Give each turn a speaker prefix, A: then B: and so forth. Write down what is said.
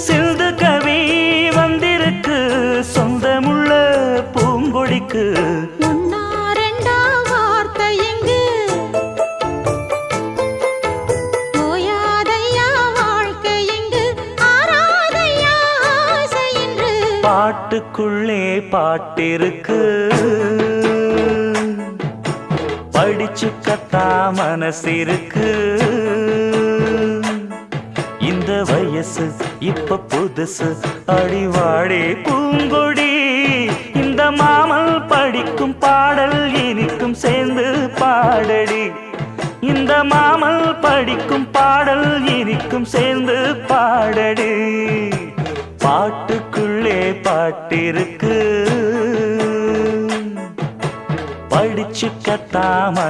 A: சிந்து கவி வந்திருக்கு சொந்தமுள்ள பூங்கொடிக்கு. பாட்டுக்குள்ளே பாட்டிருக்கு படிச்சுக்கத்தா மனசிருக்கு. இந்த வயசு இப்ப புதுசு அடிவாடி பூங்கொடி. இந்த மாமல் படிக்கும் பாடல் இனிக்கும் சேர்ந்து பாடடி. இந்த மாமல் படிக்கும் பாடல் இனிக்கும் சேர்ந்து பாடடி. பாட்டுக்குள்ளே பாட்டிருக்கு படிச்சுக்கத்தாம